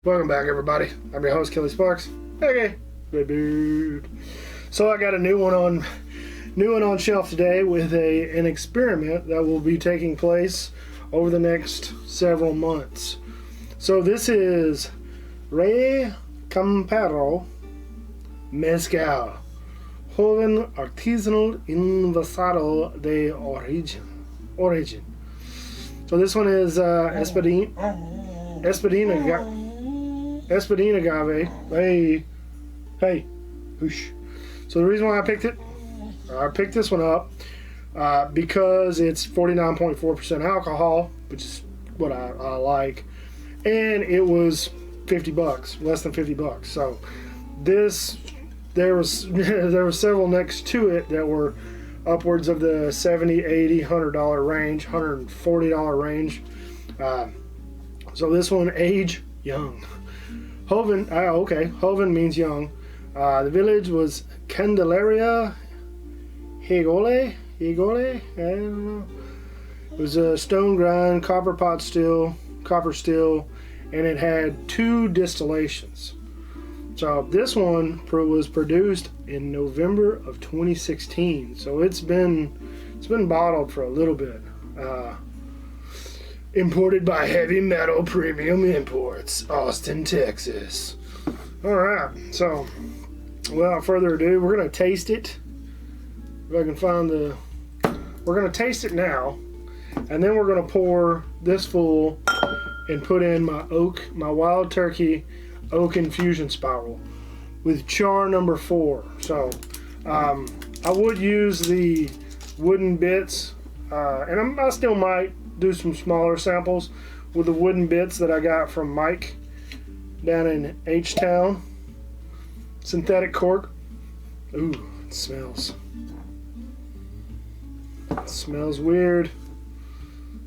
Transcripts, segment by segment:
Welcome back, everybody. I'm your host, Kelly Sparks. Okay, baby. So I got a new one on shelf today with an experiment that will be taking place over the next several months. So this is Campero Mezcal, joven artisanal envasado de origin. So this one is Espadín agave. Hey, whoosh. So the reason why I picked this one up because it's 49.4% alcohol, which is what I like, and it was $50, less than $50. So there were several next to it that were upwards of the $70, $80, $100 range, $140 range. So this one, age young. Joven, Joven means young. The village was Candelaria Higole, I don't know. It was a stone grind, copper still, and it had 2 distillations. So this one was produced in November of 2016. So it's been bottled for a little bit. Imported by Heavy Metal Premium Imports, Austin, Texas. All right. So without further ado, we're gonna taste it. If I can find we're gonna taste it now, and then we're gonna pour this full and put in my Wild Turkey oak infusion spiral with char number 4. So I would use the wooden bits, and I still might do some smaller samples with the wooden bits that I got from Mike down in H-Town. Synthetic cork. Ooh, it smells weird.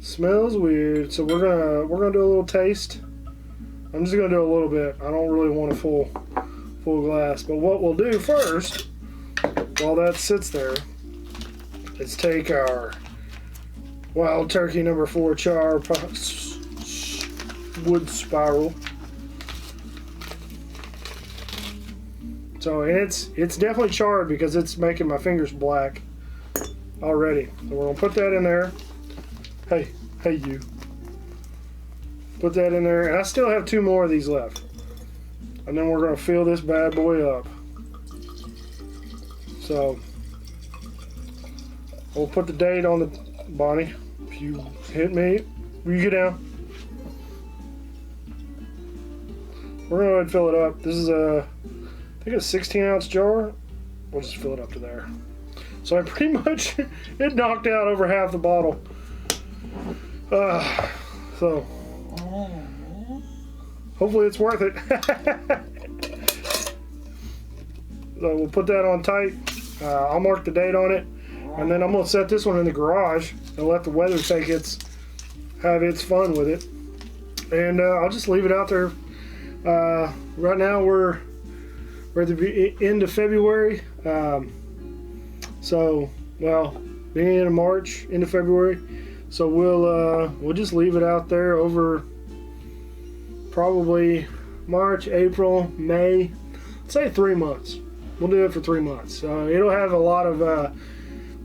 Smells weird. So we're gonna do a little taste. I'm just gonna do a little bit. I don't really want a full glass. But what we'll do first, while that sits there, is take our Wild Turkey number 4 char wood spiral. So it's definitely charred because it's making my fingers black already. So we're gonna put that in there. Hey you. Put that in there, and I still have 2 more of these left. And then we're gonna fill this bad boy up. So we'll put the date on the Bonnie. If you hit me, you get down. We're gonna go ahead and fill it up. This is I think a 16-ounce jar. We'll just fill it up to there. So I pretty much it knocked out over half the bottle. So hopefully it's worth it. So we'll put that on tight. I'll mark the date on it, and then I'm gonna set this one in the garage and let the weather have its fun with it. And I'll just leave it out there. Right now we're at the end of February. So beginning of March, end of February. So we'll just leave it out there over probably March, April, May. Say 3 months. We'll do it for 3 months. It'll have a lot of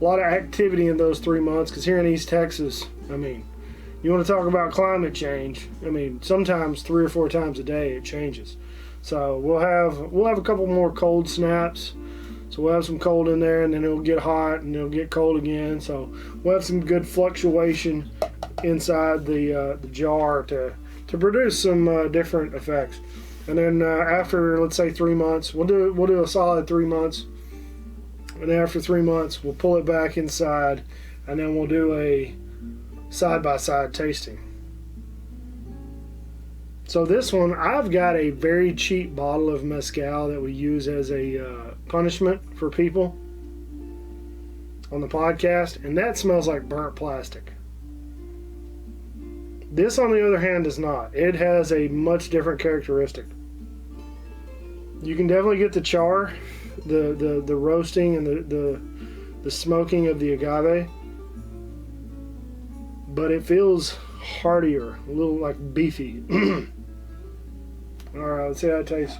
activity in those 3 months, because here in East Texas, I mean, you want to talk about climate change. I mean, sometimes 3 or 4 times a day it changes. So we'll have a couple more cold snaps. So we'll have some cold in there, and then it'll get hot, and it'll get cold again. So we'll have some good fluctuation inside the jar to produce some different effects. And then after, let's say 3 months, we'll do a solid 3 months. And after 3 months, we'll pull it back inside, and then we'll do a side-by-side tasting. So this one, I've got a very cheap bottle of mezcal that we use as a punishment for people on the podcast, and that smells like burnt plastic. This, on the other hand, does not. It has a much different characteristic. You can definitely get the char, the roasting, and the smoking of the agave, but it feels heartier, a little like beefy. All right, let's see how it tastes.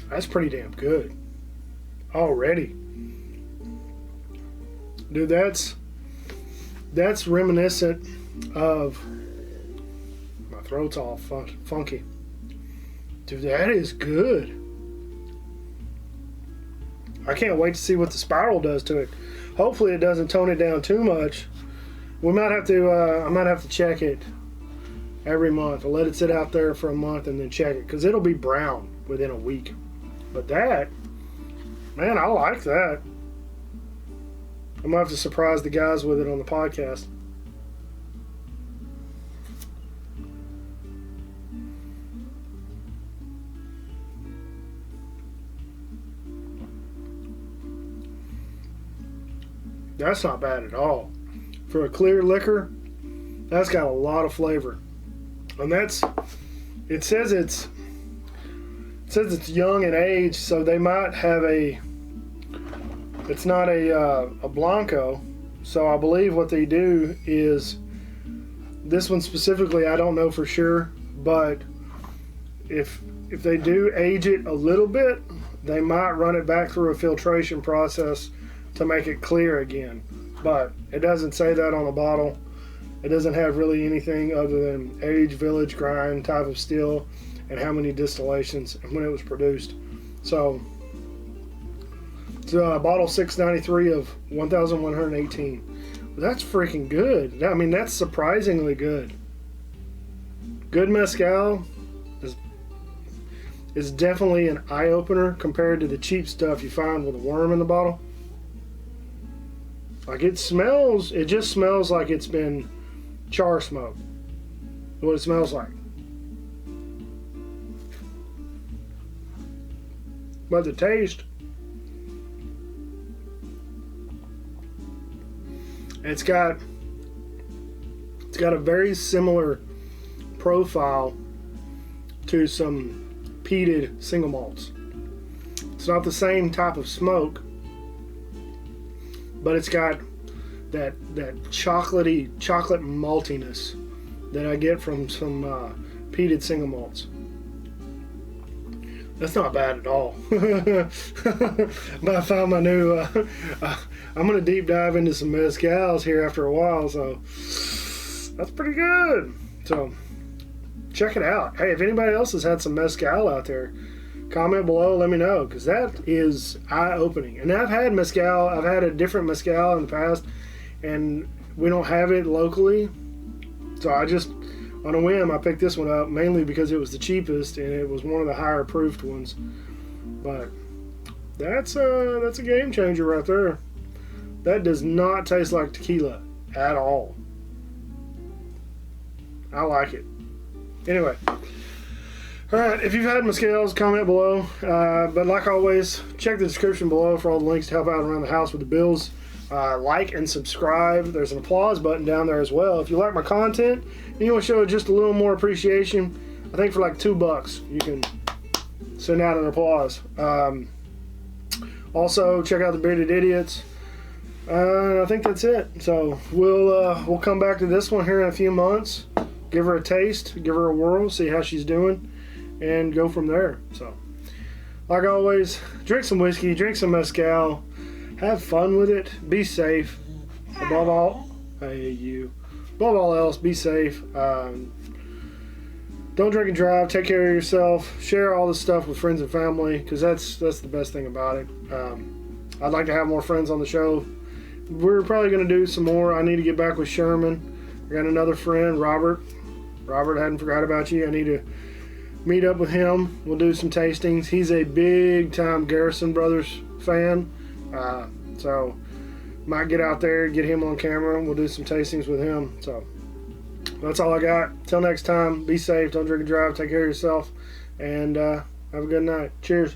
That's pretty damn good already. Dude, that's reminiscent of, my throat's all funky. Dude, that is good. I can't wait to see what the spiral does to it. Hopefully it doesn't tone it down too much. We might have to, I might have to check it every month. I'll let it sit out there for a month and then check it, because it'll be brown within a week. But that, man, I like that. I'm going to have to surprise the guys with it on the podcast. That's not bad at all. For a clear liquor, that's got a lot of flavor. And it says it's young in age, so they might have it's not a Blanco, so I believe what they do is, this one specifically I don't know for sure, but if they do age it a little bit, they might run it back through a filtration process to make it clear again. But it doesn't say that on the bottle. It doesn't have really anything other than age, village, grind, type of still, and how many distillations and when it was produced. So it's bottle 693 of 1,118. That's freaking good. I mean, that's surprisingly good. Good mezcal is definitely an eye-opener compared to the cheap stuff you find with a worm in the bottle. Like, it just smells like it's been char smoked. What it smells like. But the taste, it's got a very similar profile to some peated single malts. It's not the same type of smoke, but it's got that chocolate maltiness that I get from some peated single malts. That's not bad at all. But I found my new, I'm going to deep dive into some mezcals here after a while, so that's pretty good. So check it out. Hey, if anybody else has had some mezcal out there, comment below, let me know, because that is eye-opening. And I've had mezcal, I've had a different mezcal in the past, and we don't have it locally, so I just, on a whim, I picked this one up, mainly because it was the cheapest, and it was one of the higher proofed ones. But that's a game changer right there. That does not taste like tequila at all. I like it. Anyway. Alright, if you've had mezcals, comment below. But like always, check the description below for all the links to help out around the house with the bills. Like and subscribe. There's an applause button down there as well. If you like my content and you want to show just a little more appreciation, I think for like $2 you can send out an applause. Also, check out the Bearded Idiots. I think that's it. So we'll come back to this one here in a few months. Give her a taste, give her a whirl, see how she's doing, and go from there. So, like always, drink some whiskey, drink some mezcal, have fun with it, be safe. Above all, above all else, be safe. Don't drink and drive. Take care of yourself. Share all this stuff with friends and family, because that's the best thing about it. I'd like to have more friends on the show. We're probably going to do some more. I need to get back with Sherman. I got another friend, Robert. Robert, I hadn't forgot about you. I need to meet up with him. We'll do some tastings. He's a big-time Garrison Brothers fan. So might get out there, get him on camera. We'll do some tastings with him. So that's all I got. Till next time, be safe. Don't drink and drive. Take care of yourself. And have a good night. Cheers.